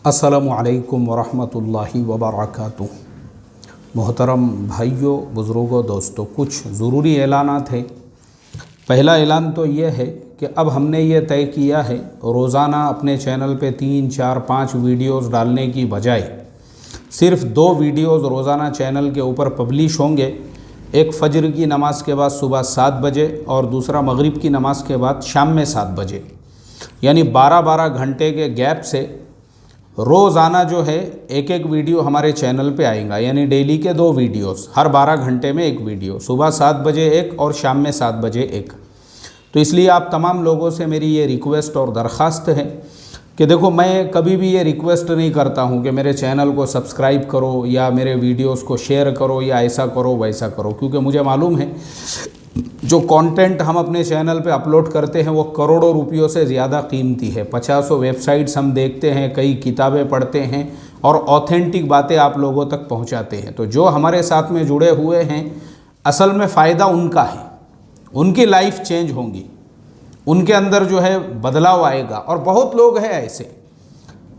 अस्सलामु अलैकुम वरहमतुल्लाहि वबरकातुहू। मोहतरम भाइयों, बुज़ुर्गों, दोस्तों, कुछ ज़रूरी ऐलानात हैं। पहला ऐलान तो ये है कि अब हमने ये तय किया है रोज़ाना अपने चैनल पे 3, 4, 5 वीडियोज़ डालने की बजाय सिर्फ़ 2 वीडियोज़ रोज़ाना चैनल के ऊपर पब्लिश होंगे। एक फ़जर की नमाज़ के बाद सुबह 7 बजे और दूसरा मगरिब की नमाज़ के बाद शाम में 7 बजे, यानी 12-12 घंटे के गैप से रोज़ाना जो है एक वीडियो हमारे चैनल पे आएगा। यानी डेली के 2 वीडियोस, हर 12 घंटे में एक वीडियो, सुबह 7 बजे एक और शाम में 7 बजे एक। तो इसलिए आप तमाम लोगों से मेरी ये रिक्वेस्ट और दरख्वास्त है कि देखो, मैं कभी भी ये रिक्वेस्ट नहीं करता हूँ कि मेरे चैनल को सब्सक्राइब करो या मेरे वीडियोस को शेयर करो या ऐसा करो वैसा करो, क्योंकि मुझे मालूम है जो कंटेंट हम अपने चैनल पे अपलोड करते हैं वो करोड़ों रुपयों से ज़्यादा कीमती है। 50 वेबसाइट्स हम देखते हैं, कई किताबें पढ़ते हैं और ऑथेंटिक बातें आप लोगों तक पहुंचाते हैं। तो जो हमारे साथ में जुड़े हुए हैं, असल में फ़ायदा उनका है, उनकी लाइफ चेंज होंगी, उनके अंदर जो है बदलाव आएगा। और बहुत लोग हैं ऐसे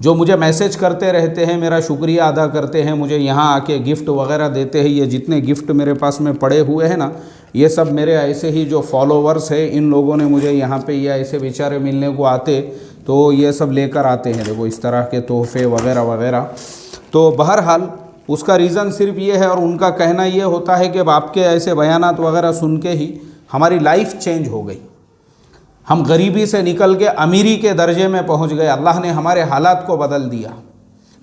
जो मुझे मैसेज करते रहते हैं, मेरा शुक्रिया अदा करते हैं, मुझे यहाँ आके गिफ्ट वगैरह देते हैं। ये जितने गिफ्ट मेरे पास में पड़े हुए हैं ना, ये सब मेरे ऐसे ही जो फॉलोवर्स हैं, इन लोगों ने मुझे यहाँ पे ये ऐसे बेचारे मिलने को आते तो ये सब लेकर आते हैं। देखो इस तरह के तोहफे वगैरह वगैरह। तो बहरहाल उसका रीज़न सिर्फ ये है और उनका कहना ये होता है कि आपके ऐसे बयानात वगैरह सुन के ही हमारी लाइफ चेंज हो गई, हम गरीबी से निकल के अमीरी के दर्जे में पहुँच गए। अल्लाह ने हमारे हालात को बदल दिया,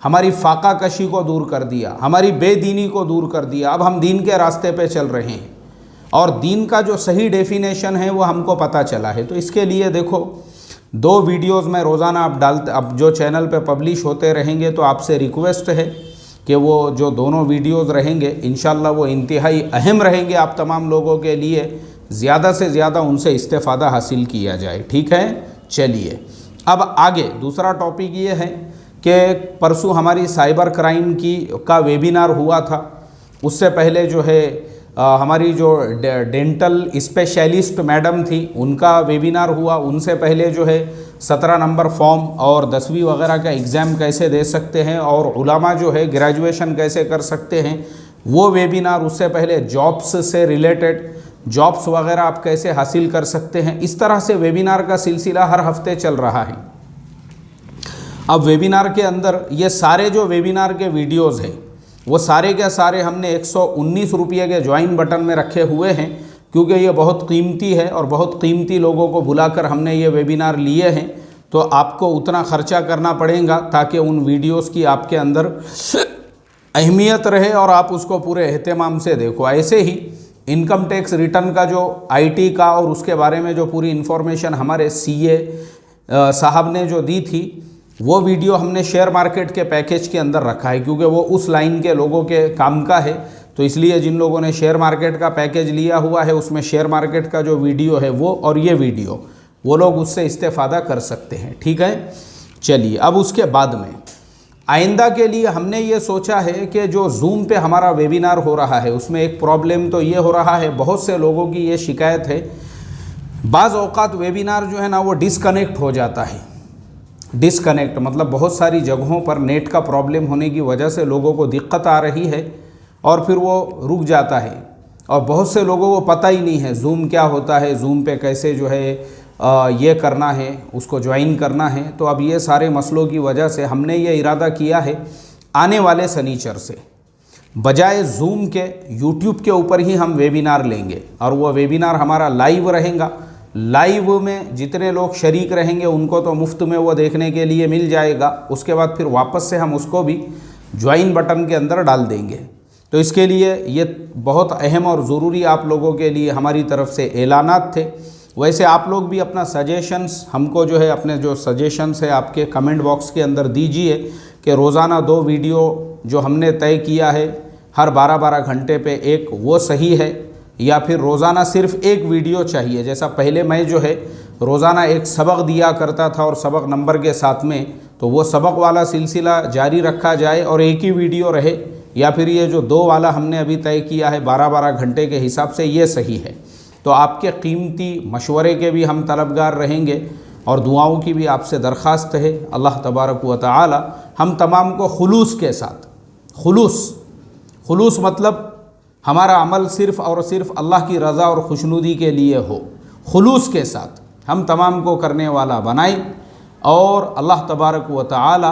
हमारी फाका कशी को दूर कर दिया, हमारी बेदीनी को दूर कर दिया। अब हम दीन के रास्ते पे चल रहे हैं और दीन का जो सही डेफिनेशन है वो हमको पता चला है। तो इसके लिए देखो 2 वीडियोज़ में रोज़ाना आप डालते, अब जो चैनल पे पब्लिश होते रहेंगे, तो आपसे रिक्वेस्ट है कि वो जो दोनों वीडियोज़ रहेंगे इंशाल्लाह वो इंतहाई अहम रहेंगे आप तमाम लोगों के लिए। ज़्यादा से ज़्यादा उनसे इस्तेफ़ादा हासिल किया जाए, ठीक है। चलिए अब आगे दूसरा टॉपिक ये है कि परसों हमारी साइबर क्राइम का वेबिनार हुआ था। उससे पहले जो है हमारी जो डेंटल स्पेशलिस्ट मैडम थी उनका वेबिनार हुआ। उनसे पहले जो है 17 नंबर फॉर्म और 10वीं वगैरह का एग्ज़ाम कैसे दे सकते हैं और उलमा जो है ग्रेजुएशन कैसे कर सकते हैं, वो वेबिनार। उससे पहले जॉब्स से रिलेटेड जॉब्स वगैरह आप कैसे हासिल कर सकते हैं, इस तरह से वेबिनार का सिलसिला हर हफ्ते चल रहा है। अब वेबिनार के अंदर ये सारे जो वेबिनार के वीडियोज़ हैं वो सारे के सारे हमने 119 रुपये के ज्वाइन बटन में रखे हुए हैं, क्योंकि ये बहुत कीमती है और बहुत कीमती लोगों को बुलाकर हमने ये वेबिनार लिए हैं। तो आपको उतना ख़र्चा करना पड़ेगा ताकि उन वीडियोस की आपके अंदर अहमियत रहे और आप उसको पूरे एहतमाम से देखो। ऐसे ही इनकम टैक्स रिटर्न का जो IT का और उसके बारे में जो पूरी इन्फॉर्मेशन हमारे CA साहब ने जो दी थी, वो वीडियो हमने शेयर मार्केट के पैकेज के अंदर रखा है, क्योंकि वो उस लाइन के लोगों के काम का है। तो इसलिए जिन लोगों ने शेयर मार्केट का पैकेज लिया हुआ है उसमें शेयर मार्केट का जो वीडियो है वो और ये वीडियो, वो लोग उससे इस्तेफ़ादा कर सकते हैं, ठीक है। चलिए अब उसके बाद में आइंदा के लिए हमने ये सोचा है कि जो जूम पे हमारा वेबिनार हो रहा है उसमें एक प्रॉब्लम तो ये हो रहा है, बहुत से लोगों की ये शिकायत है, बाज़ औक़ात वेबिनार जो है ना वो डिसकनेक्ट हो जाता है। डिसकनेक्ट मतलब बहुत सारी जगहों पर नेट का प्रॉब्लम होने की वजह से लोगों को दिक्कत आ रही है और फिर वो रुक जाता है। और बहुत से लोगों को पता ही नहीं है जूम क्या होता है, जूम पे कैसे जो है ये करना है, उसको ज्वाइन करना है। तो अब ये सारे मसलों की वजह से हमने ये इरादा किया है आने वाले शनिचर से बजाय जूम के यूट्यूब के ऊपर ही हम वेबिनार लेंगे और वो वेबिनार हमारा लाइव रहेगा। लाइव में जितने लोग शरीक रहेंगे उनको तो मुफ्त में वो देखने के लिए मिल जाएगा। उसके बाद फिर वापस से हम उसको भी ज्वाइन बटन के अंदर डाल देंगे। तो इसके लिए ये बहुत अहम और ज़रूरी आप लोगों के लिए हमारी तरफ से ऐलानात थे। वैसे आप लोग भी अपना सजेशंस हमको जो है, अपने जो सजेशंस है आपके कमेंट बॉक्स के अंदर दीजिए कि रोज़ाना 2 वीडियो जो हमने तय किया है हर 12-12 घंटे पे एक, वो सही है या फिर रोज़ाना सिर्फ़ एक वीडियो चाहिए। जैसा पहले मैं जो है रोज़ाना एक सबक दिया करता था और सबक नंबर के साथ में, तो वो सबक वाला सिलसिला जारी रखा जाए और एक ही वीडियो रहे, या फिर ये जो 2 वाला हमने अभी तय किया है 12-12 घंटे के हिसाब से, ये सही है। तो आपके कीमती मशवरे के भी हम तलबगार रहेंगे और दुआओं की भी आपसे दरख्वास्त है। अल्लाह तबारक व तआला हम तमाम को खुलूस के साथ, खुलूस मतलब हमारा अमल सिर्फ़ और सिर्फ अल्लाह की रज़ा और खुशनुदी के लिए हो, खुलूस के साथ हम तमाम को करने वाला बनाए। और अल्लाह तबारक व तआला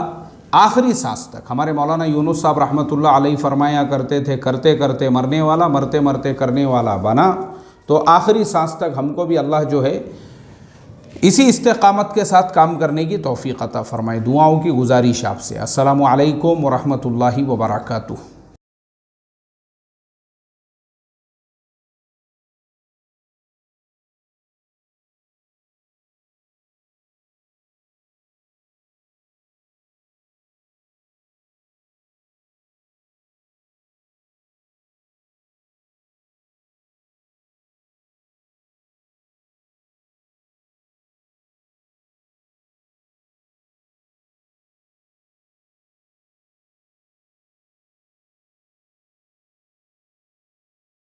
आखिरी सांस तक, हमारे मौलाना यूनुस साहब रहमतुल्लाह अलैहि फरमाया करते थे, करते करते मरने वाला, मरते मरते करने वाला बना। तो आखिरी सांस तक हमको भी अल्लाह जो है इसी इस्तिक़ामत के साथ काम करने की तौफ़ीक़ अता फ़रमाए। दुआओं की गुजारिश आपसे। अस्सलामु अलैकुम व रहमतुल्लाहि व बरकातुहू।